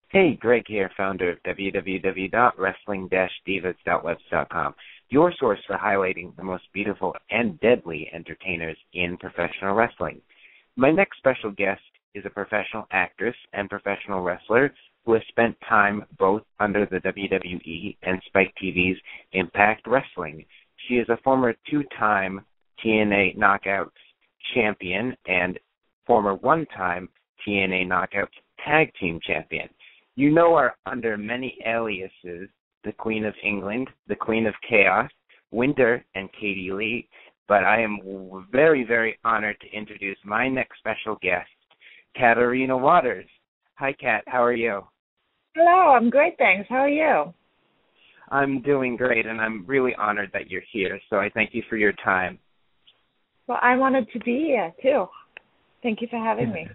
Hey, Greg here, founder of www.wrestling-divas.webs.com, your source for highlighting the most beautiful and deadly entertainers in professional wrestling. My next special guest is a professional actress and professional wrestler who has spent time both under the WWE and Spike TV's Impact Wrestling. She is a former two-time TNA Knockouts Champion and former one-time TNA Knockouts Tag Team Champion. You know her under many aliases: the Queen of England, the Queen of Chaos, Winter, and Katie Lea. But I am very, very honored to introduce my next special guest, Katarina Waters. Hi, Kat. How are you? Hello. I'm great, thanks. How are you? I'm doing great, and I'm really honored that you're here, so I thank you for your time. Well, I'm honored to be here, too. Thank you for having me.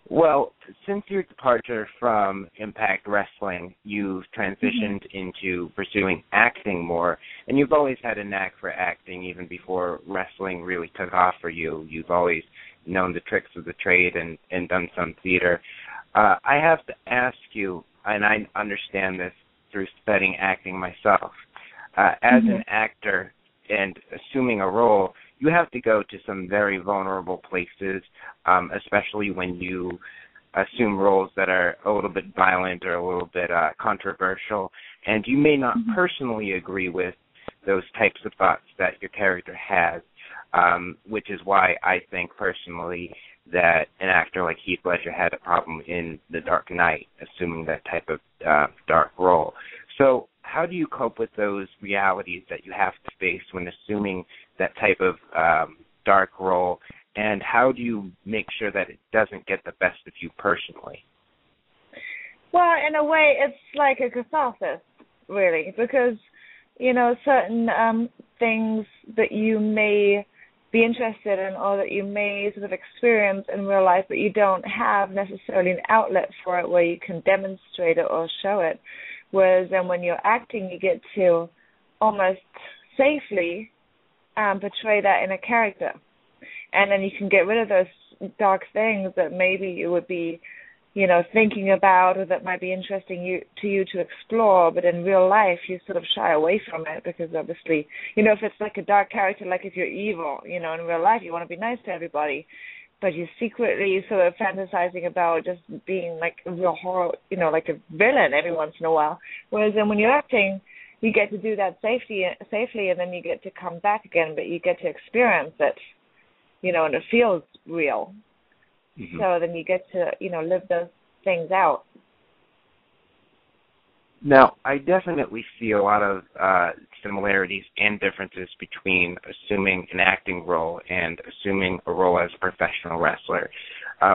Well, since your departure from Impact Wrestling, you've transitioned into pursuing acting more, and you've always had a knack for acting even before wrestling really took off for you. You've always known the tricks of the trade and done some theater. I have to ask you, and I understand this through studying acting myself, as an actor and assuming a role, you have to go to some very vulnerable places, especially when you assume roles that are a little bit violent or a little bit controversial, and you may not personally agree with those types of thoughts that your character has, which is why I think personally that an actor like Heath Ledger had a problem in The Dark Knight, assuming that type of dark role. So how do you cope with those realities that you have to face when assuming that type of dark role, and how do you make sure that it doesn't get the best of you personally? Well, in a way, it's like a catharsis, really, because, you know, certain things that you may be interested in or that you may sort of experience in real life, but you don't have necessarily an outlet for it where you can demonstrate it or show it. Whereas then when you're acting, you get to almost safely portray that in a character. And then you can get rid of those dark things that maybe you would be, you know, thinking about or that might be interesting to you to explore, but in real life you sort of shy away from it because obviously, you know, if it's like a dark character, like if you're evil, you know, in real life you want to be nice to everybody, but you're secretly sort of fantasizing about just being like a real horror, you know, like a villain every once in a while. Whereas then when you're acting, you get to do that safely, and then you get to come back again, but you get to experience it, you know, and it feels real. So then you get to, you know, live those things out. Now, I definitely see a lot of similarities and differences between assuming an acting role and assuming a role as a professional wrestler.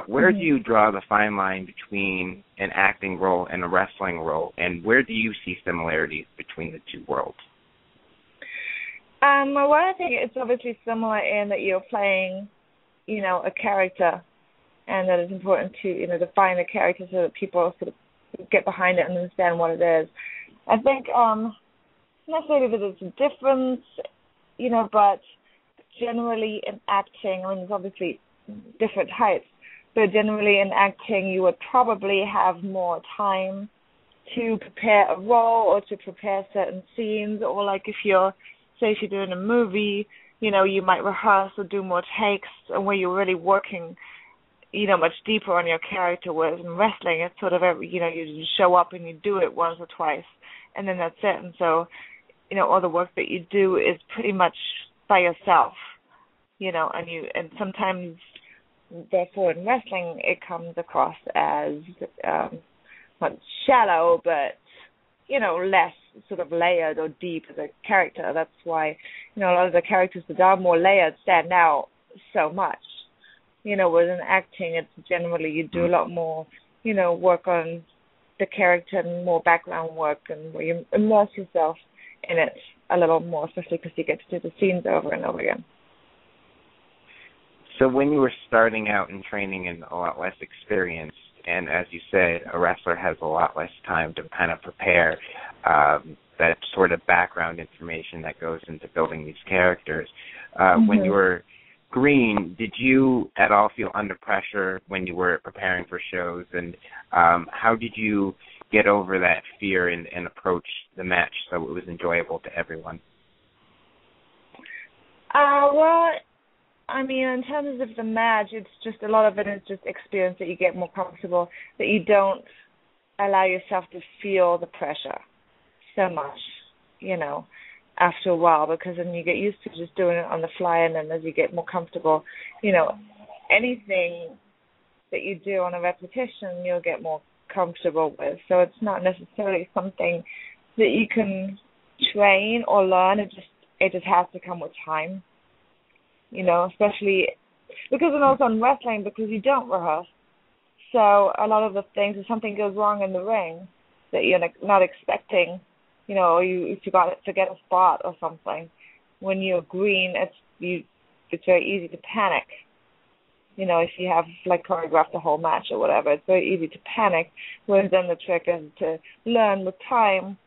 Where do you draw the fine line between an acting role and a wrestling role, and where do you see similarities between the two worlds? Well, I think it's obviously similar in that you're playing, you know, a character, and that it's important to, you know, define the character so that people sort of get behind it and understand what it is. I think not necessarily that there's a difference, you know, but generally in acting, I mean, there's obviously different types, but generally in acting you would probably have more time to prepare a role or to prepare certain scenes, or like if you're doing a movie, you know, you might rehearse or do more takes, and where you're really working, you know, much deeper on your character, whereas in wrestling, it's sort of, you know, you show up and you do it once or twice, and then that's it. And so, you know, all the work that you do is pretty much by yourself, you know, and sometimes, therefore, in wrestling, it comes across as not shallow, but, you know, less sort of layered or deep as a character. That's why, you know, a lot of the characters that are more layered stand out so much. You know, whereas in acting, it's generally you do a lot more, you know, work on the character and more background work, and where you immerse yourself in it a little more, especially because you get to do the scenes over and over again. So when you were starting out and training and a lot less experience, and as you said, a wrestler has a lot less time to kind of prepare that sort of background information that goes into building these characters, when you were screen, did you at all feel under pressure when you were preparing for shows? And how did you get over that fear and approach the match so it was enjoyable to everyone? Well, I mean, in terms of the match, it's just a lot of it is just experience that you get more comfortable, that you don't allow yourself to feel the pressure so much, you know, after a while, because then you get used to just doing it on the fly, and then as you get more comfortable, you know, anything that you do on a repetition, you'll get more comfortable with. So it's not necessarily something that you can train or learn. It just has to come with time, you know, especially because it also in wrestling, because you don't rehearse. So a lot of the things, if something goes wrong in the ring that you're not expecting, you know, or you forget a spot or something, when you're green, it's very easy to panic. You know, if you have like choreographed the whole match or whatever, it's very easy to panic. Whereas then the trick is to learn with time,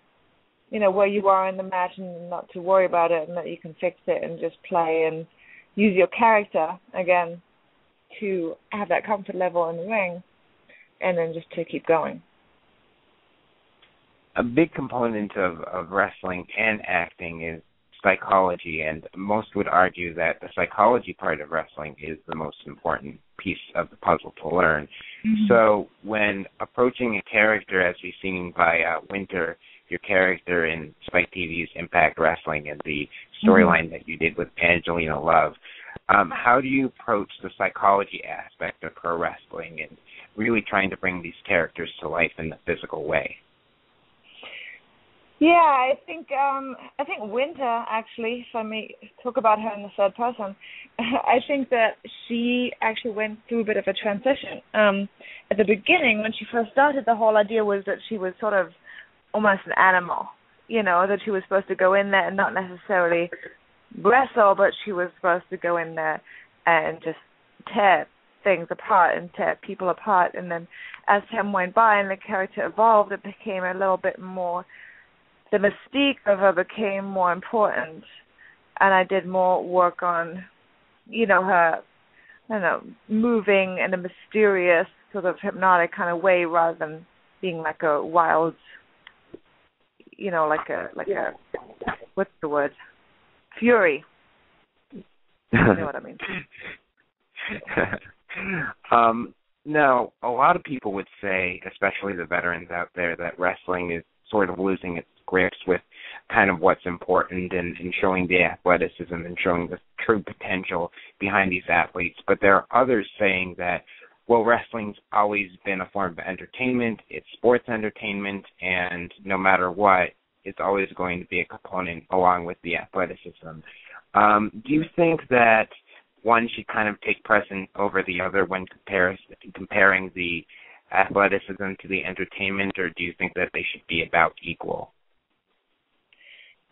you know, where you are in the match and not to worry about it, and that you can fix it and just play and use your character again to have that comfort level in the ring, and then just to keep going. A big component of wrestling and acting is psychology, and most would argue that the psychology part of wrestling is the most important piece of the puzzle to learn. Mm-hmm. So when approaching a character, as we've seen by Winter, your character in Spike TV's Impact Wrestling, and the storyline that you did with Angelina Love, how do you approach the psychology aspect of pro wrestling and really trying to bring these characters to life in the physical way? Yeah, I think Winter, actually, if I may talk about her in the third person, I think that she actually went through a bit of a transition. At the beginning, when she first started, the whole idea was that she was sort of almost an animal, you know, that she was supposed to go in there and not necessarily wrestle, but she was supposed to go in there and just tear things apart and tear people apart. And then as time went by and the character evolved, it became a little bit more, the mystique of her became more important, and I did more work on, you know, her, I don't know, moving in a mysterious sort of hypnotic kind of way rather than being like a wild, you know, like a what's the word? Fury. You know what I mean? Now, a lot of people would say, especially the veterans out there, that wrestling is sort of losing its grips with kind of what's important and showing the athleticism and showing the true potential behind these athletes. But there are others saying that, well, wrestling's always been a form of entertainment, it's sports entertainment, and no matter what, it's always going to be a component along with the athleticism. Do you think that one should kind of take precedent over the other when comparing the athleticism to the entertainment, or do you think that they should be about equal?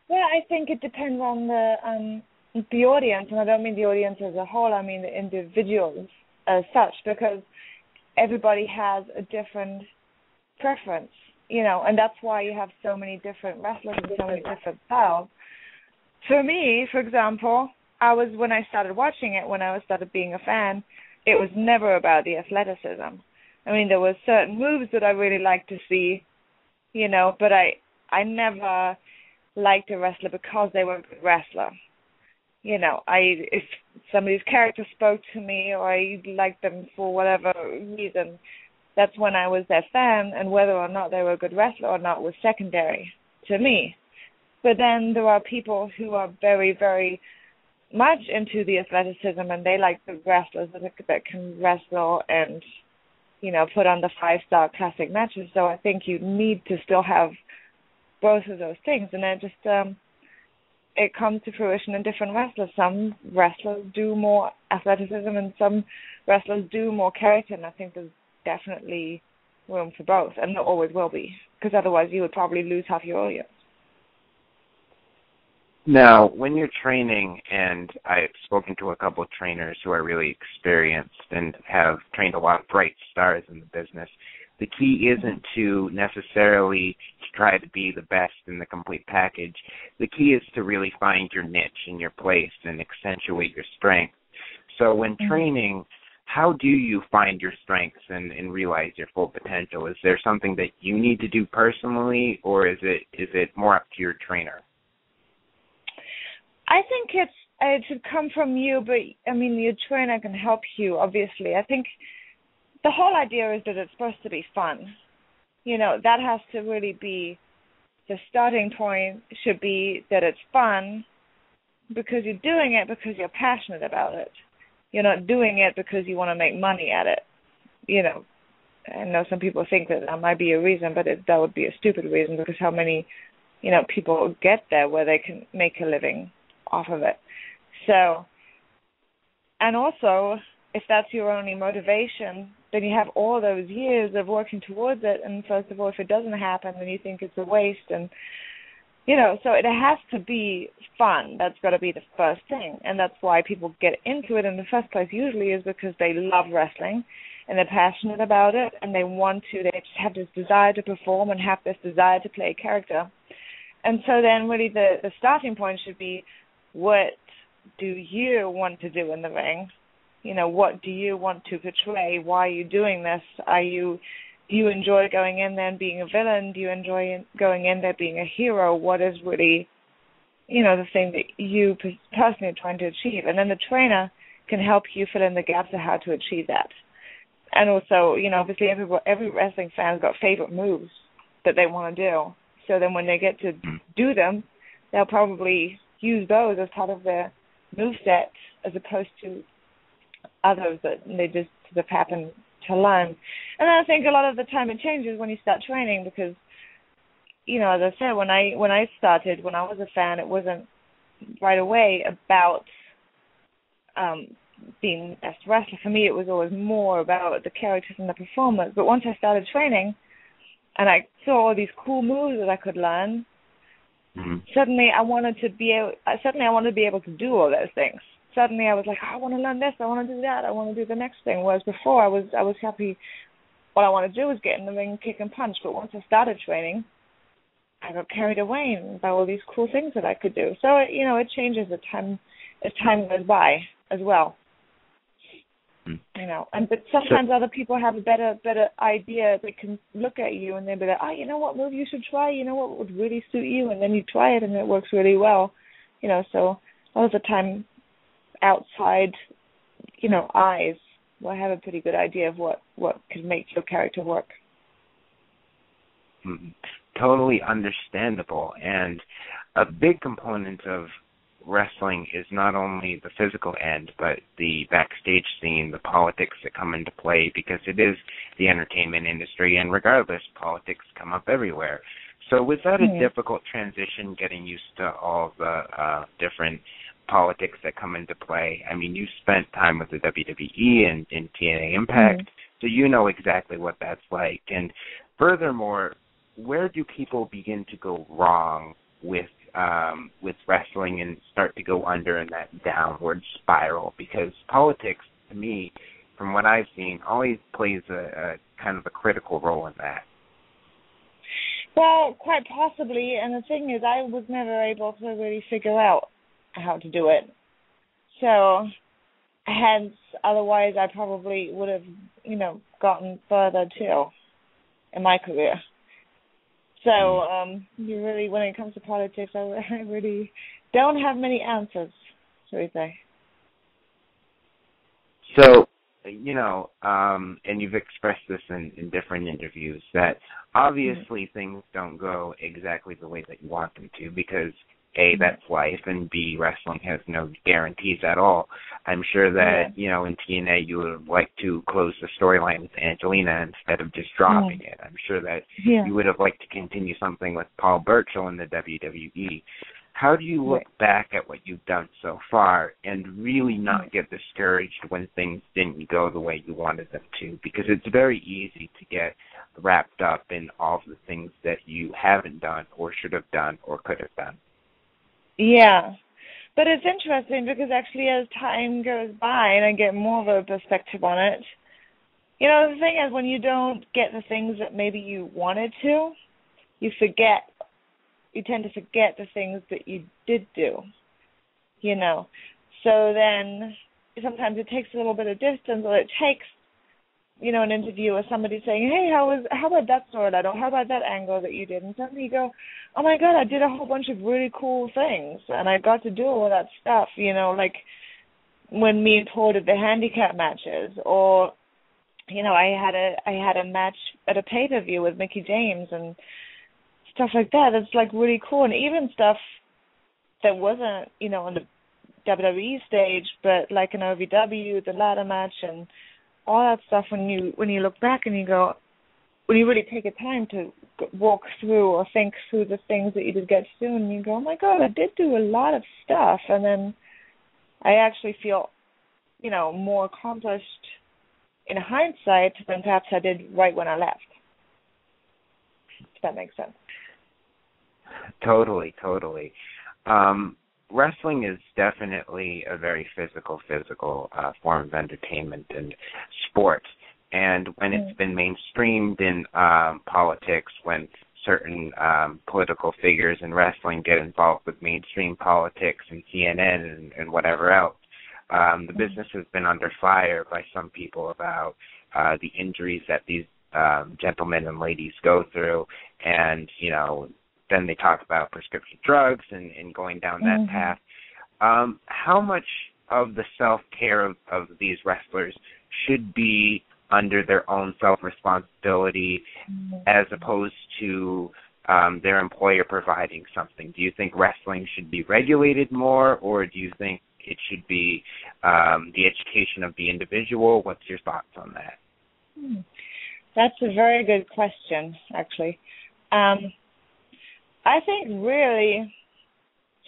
Well, I think it depends on the audience, and I don't mean the audience as a whole, I mean the individuals as such, because everybody has a different preference, you know, and that's why you have so many different wrestlers and so many different styles. For me, for example, when I started watching it, when I started being a fan, it was never about the athleticism. I mean, there were certain moves that I really liked to see, you know, but I never liked a wrestler because they were a good wrestler. You know, if somebody's character spoke to me or I liked them for whatever reason, that's when I was their fan, and whether or not they were a good wrestler or not was secondary to me. But then there are people who are very, very much into the athleticism, and they like the wrestlers that can wrestle and, you know, put on the 5-star classic matches. So I think you need to still have both of those things, and then just it comes to fruition in different wrestlers. Some wrestlers do more athleticism, and some wrestlers do more character, and I think there's definitely room for both, and there always will be, because otherwise you would probably lose half your audience. Now, when you're training, and I've spoken to a couple of trainers who are really experienced and have trained a lot of bright stars in the business, the key isn't to necessarily try to be the best in the complete package. The key is to really find your niche and your place and accentuate your strength. So when training, how do you find your strengths and realize your full potential? Is there something that you need to do personally, or is it more up to your trainer? I think it should come from you, but I mean, your trainer can help you, obviously. I think the whole idea is that it's supposed to be fun. You know, that has to really be the starting point, should be that it's fun because you're doing it because you're passionate about it. You're not doing it because you want to make money at it. You know, I know some people think that might be a reason, but that would be a stupid reason, because how many, you know, people get there where they can make a living off of it. So, and also, if that's your only motivation, then you have all those years of working towards it, and first of all, if it doesn't happen, then you think it's a waste, and, you know, so it has to be fun. That's got to be the first thing, and that's why people get into it in the first place usually, is because they love wrestling, and they're passionate about it, and they just have this desire to perform and have this desire to play a character. And so then really the starting point should be, what do you want to do in the ring? You know, what do you want to portray? Why are you doing this? Do you enjoy going in there and being a villain? Do you enjoy going in there being a hero? What is really, you know, the thing that you personally are trying to achieve? And then the trainer can help you fill in the gaps of how to achieve that. And also, you know, obviously every wrestling fan's got favorite moves that they want to do. So then when they get to do them, they'll probably use those as part of their moveset, as opposed to others that they just sort of happen to learn. And I think a lot of the time it changes when you start training, because, you know, as I said, when I started, when I was a fan, it wasn't right away about being the best wrestler. For me, it was always more about the characters and the performance. But once I started training, and I saw all these cool moves that I could learn, suddenly I wanted to be able to do all those things. Suddenly I was like, I want to learn this, I want to do that, I want to do the next thing. Whereas before I was happy, all I wanted to do was get in the ring, kick and punch. But once I started training, I got carried away by all these cool things that I could do. So, you know, it changes as time goes by as well. You know, but sometimes other people have a better idea. They can look at you and they'll be like, oh, you know what move you should try? You know what would really suit you? And then you try it and it works really well. You know, so a lot of the time, outside, you know, eyes will have a pretty good idea of what can make your character work. Totally understandable. And a big component of wrestling is not only the physical end, but the backstage scene, the politics that come into play, because it is the entertainment industry, and regardless, politics come up everywhere. So was that a difficult transition, getting used to all the different politics that come into play? I mean, you spent time with the WWE and TNA Impact, so you know exactly what that's like. And furthermore, where do people begin to go wrong with wrestling and start to go under in that downward spiral? Because politics, to me, from what I've seen, always plays a kind of a critical role in that. Well, quite possibly. And the thing is, I was never able to really figure out how to do it. So, hence, otherwise I probably would have, you know, gotten further too in my career. So, you really, when it comes to politics, I really don't have many answers, shall we say. So, you know, and you've expressed this in different interviews, that obviously things don't go exactly the way that you want them to, because A, that's life, and B, wrestling has no guarantees at all. I'm sure that, you know, in TNA you would have liked to close the storyline with Angelina instead of just dropping it. I'm sure that you would have liked to continue something with Paul Burchill in the WWE. How do you look back at what you've done so far and really not get discouraged when things didn't go the way you wanted them to? Because it's very easy to get wrapped up in all of the things that you haven't done or should have done or could have done. Yeah, but it's interesting because actually as time goes by and I get more of a perspective on it, you know, the thing is when you don't get the things that maybe you wanted to, you tend to forget the things that you did do, you know. So then sometimes it takes a little bit of distance, or it takes, an interview or somebody saying, hey, how about that storyline, or how about that angle that you did? And suddenly you go, oh my God, I did a whole bunch of really cool things, and I got to do all that stuff, like when me and Paul did the handicap matches, or, I had a match at a pay-per-view with Mickie James and stuff like that. It's like really cool, and even stuff that wasn't, on the WWE stage, but like an OVW, the ladder match, and all that stuff. When you look back and you go, when you really take the time to walk through or think through the things that you did get to do, and you go, oh my God, I did do a lot of stuff, and then I actually feel, more accomplished in hindsight than perhaps I did right when I left. If that makes sense. Totally. Wrestling is definitely a very physical form of entertainment and sport. And when it's been mainstreamed in politics, when certain political figures in wrestling get involved with mainstream politics and CNN and whatever else, the business has been under fire by some people about the injuries that these gentlemen and ladies go through, and then they talk about prescription drugs and going down that path. How much of the self-care of these wrestlers should be under their own self-responsibility as opposed to their employer providing something? Do you think wrestling should be regulated more, or do you think it should be the education of the individual? What's your thoughts on that? That's a very good question, actually. I think really,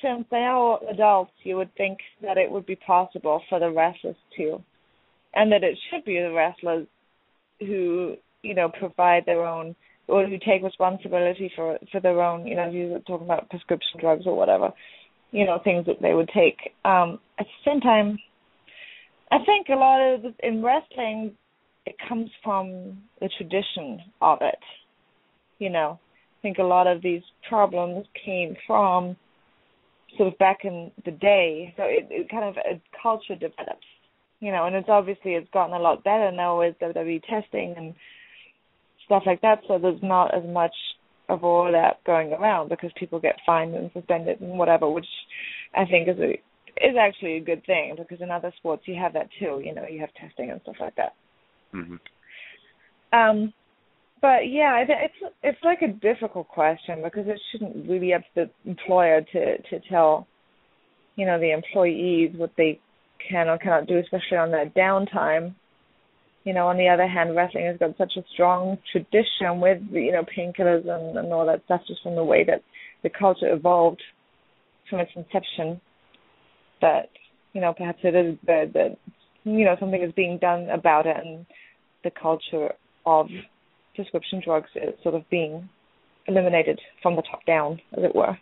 since they are all adults, you would think that it would be possible for the wrestlers to, and that it should be the wrestlers who, provide their own, or who take responsibility for their own, if you're talking about prescription drugs or whatever, things that they would take. At the same time, I think a lot of, in wrestling, it comes from the tradition of it, I think a lot of these problems came from sort of back in the day. So it kind of a culture develops, and it's gotten a lot better now with WWE testing and stuff like that. So there's not as much of all that going around because people get fined and suspended and whatever, which I think is actually a good thing, because in other sports you have that too. You have testing and stuff like that. But yeah, it's like a difficult question, because it shouldn't really be up to the employer to tell, the employees what they can or cannot do, especially on their downtime. On the other hand, wrestling has got such a strong tradition with, painkillers and all that stuff, just from the way that the culture evolved from its inception, that, perhaps it is good that, something is being done about it, and the culture of prescription drugs is sort of being eliminated from the top down, as it were.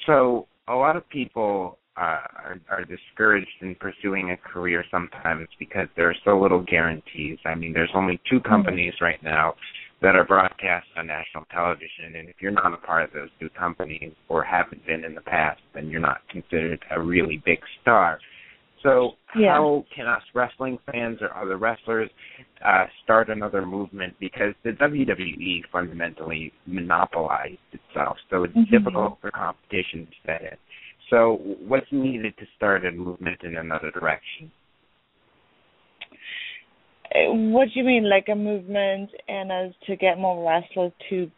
So a lot of people are discouraged in pursuing a career sometimes because there are so little guarantees. I mean, there's only two companies right now that are broadcast on national television, and if you're not a part of those two companies or haven't been in the past, then you're not considered a really big star. So how can us wrestling fans or other wrestlers start another movement? Because the WWE fundamentally monopolized itself, so it's difficult for competition to set in. So what's needed to start a movement in another direction? What do you mean, like a movement, and as to get more wrestlers to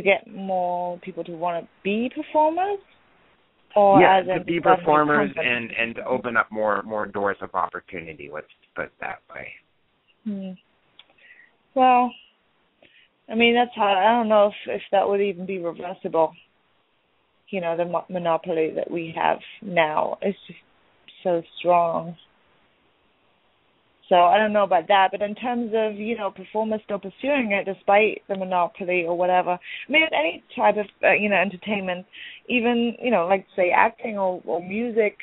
get more people to want to be performers? Or yeah, to be performers and to open up more doors of opportunity, let's put it that way. Well, I mean, that's hard. I don't know if that would even be reversible. The monopoly that we have now is just so strong. So I don't know about that, but in terms of, performers still pursuing it despite the monopoly or whatever, I mean, any type of, entertainment, even, like, say, acting or music,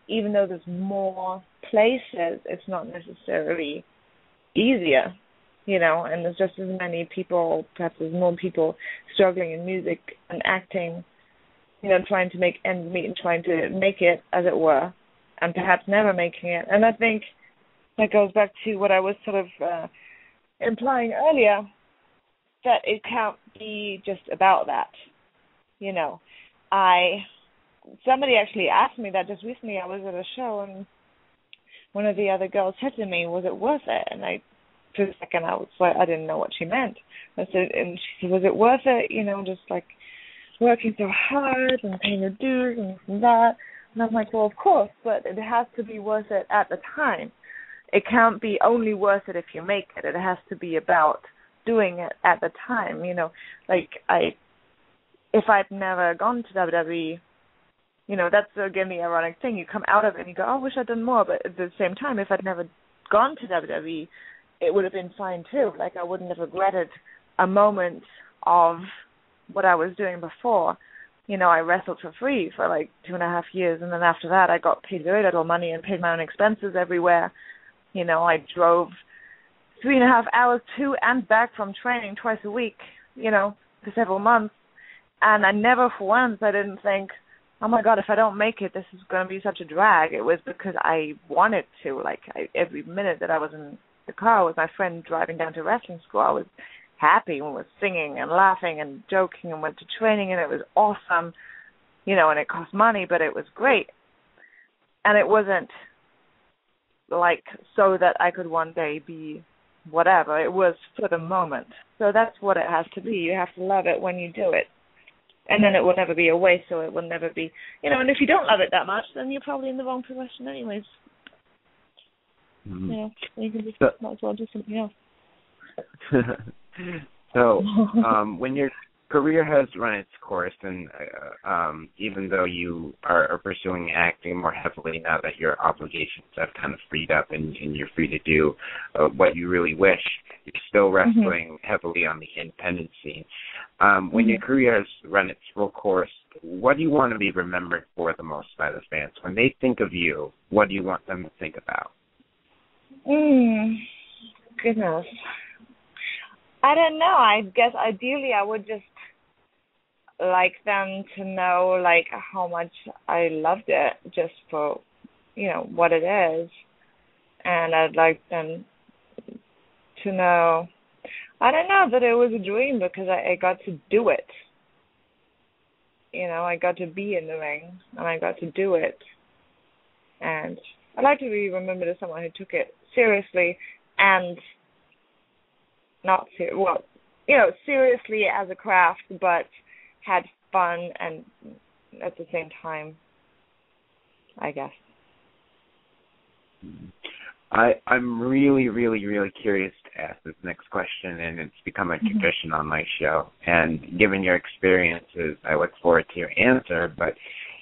even though there's more places, it's not necessarily easier, and there's just as many people, perhaps there's more people struggling in music and acting, trying to make ends meet and trying to make it, as it were, and perhaps never making it. And I think that goes back to what I was sort of implying earlier, that it can't be just about that. Somebody actually asked me that just recently. I was at a show, and one of the other girls said to me, was it worth it? And for a second, I was like, I didn't know what she meant. And she said, was it worth it? Just like working so hard and paying your dues and this and that. And I'm like, well, of course, but it has to be worth it at the time. It can't be only worth it if you make it. It has to be about doing it at the time. If I'd never gone to WWE, that's again the ironic thing. You come out of it and you go, oh, I wish I'd done more. But at the same time, if I'd never gone to WWE, it would have been fine too. I wouldn't have regretted a moment of what I was doing before. I wrestled for free for 2.5 years, and then after that I got paid very little money and paid my own expenses everywhere. I drove 3.5 hours to and back from training twice a week, for several months. And I never for once, I didn't think, oh my God, if I don't make it, this is going to be such a drag. It was because I wanted to. Every minute that I was in the car with my friend driving down to wrestling school, I was happy and was singing and laughing and joking and went to training, and it was awesome, and it cost money, but it was great. And it wasn't so that I could one day be whatever. It was for the moment. So that's what it has to be. You have to love it when you do it. And then it will never be a waste, so it will never be, and if you don't love it that much, then you're probably in the wrong profession anyways. Mm-hmm. You can just might as well do something else. So, when your career has run its course, and even though you are pursuing acting more heavily now that your obligations have kind of freed up and you're free to do what you really wish, you're still wrestling heavily on the independent scene. When your career has run its full course, what do you want to be remembered for the most by the fans? When they think of you, what do you want them to think about? Goodness. I don't know. I guess ideally I would just like them to know how much I loved it just for what it is, and I'd like them to know, I don't know, that it was a dream because I got to do it. I got to be in the ring and I got to do it, and I'd like to be remembered as someone who took it seriously and not seriously as a craft, but had fun and at the same time, I guess. I'm really, really, really curious to ask this next question, and it's become a tradition on my show. And given your experiences, I look forward to your answer. But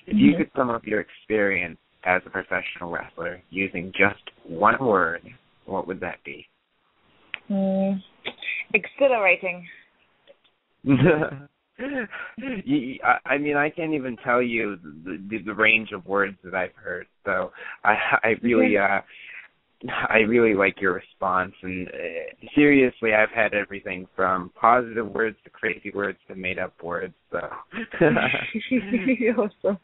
if you could sum up your experience as a professional wrestler using just one word, what would that be? Exhilarating. I mean, I can't even tell you the range of words that I've heard. So I really like your response. And seriously, I've had everything from positive words to crazy words to made up words. So. Awesome.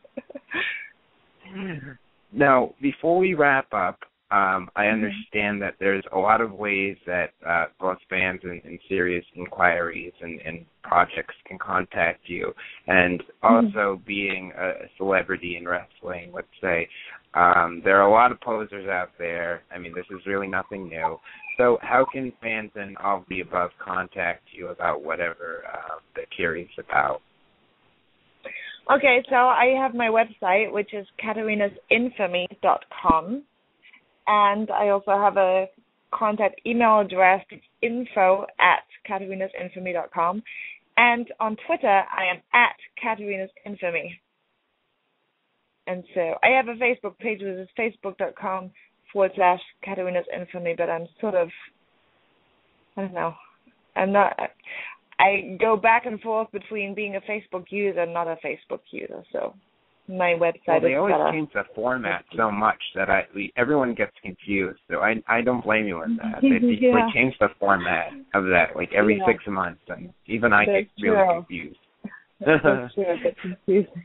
Now, before we wrap up, I understand that there's a lot of ways that both fans and serious inquiries and projects can contact you. And also being a celebrity in wrestling, let's say, there are a lot of posers out there. I mean, this is really nothing new. So how can fans and all of the above contact you about whatever they're curious about? Okay, so I have my website, which is katarinasinfamy.com. And I also have a contact email address, info@katarinasinfamy.com. And on Twitter, I am @katarinasinfamy. And so I have a Facebook page, which is facebook.com/katarinasinfamy, but I'm sort of, I don't know, I go back and forth between being a Facebook user and not a Facebook user, so my website they always change the format so much that everyone gets confused. So I don't blame you with that. They change the format of that every 6 months, and even I get really confused. That's true. It gets confusing.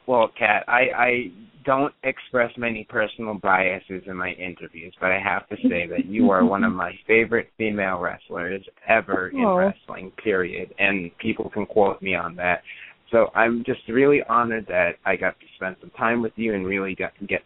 Well, Kat, I don't express many personal biases in my interviews, but I have to say that you are one of my favorite female wrestlers ever in wrestling, period. And people can quote me on that. So I'm just really honored that I got to spend some time with you and really got to get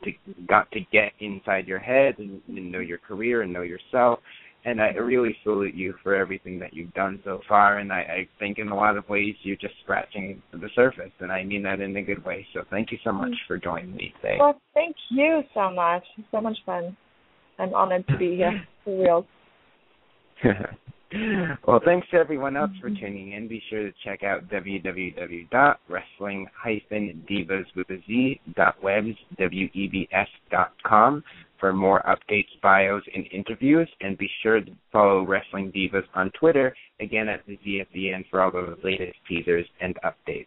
inside your head and know your career and know yourself. And I really salute you for everything that you've done so far. And I think in a lot of ways you're just scratching the surface, and I mean that in a good way. So thank you so much for joining me today. Well, thank you so much. It's so much fun. I'm honored to be here, for real. Well, thanks to everyone else for tuning in. Be sure to check out www.wrestling-divas.webs.com for more updates, bios, and interviews. And be sure to follow Wrestling Divas on Twitter, again at the Z at the end, for all the latest teasers and updates.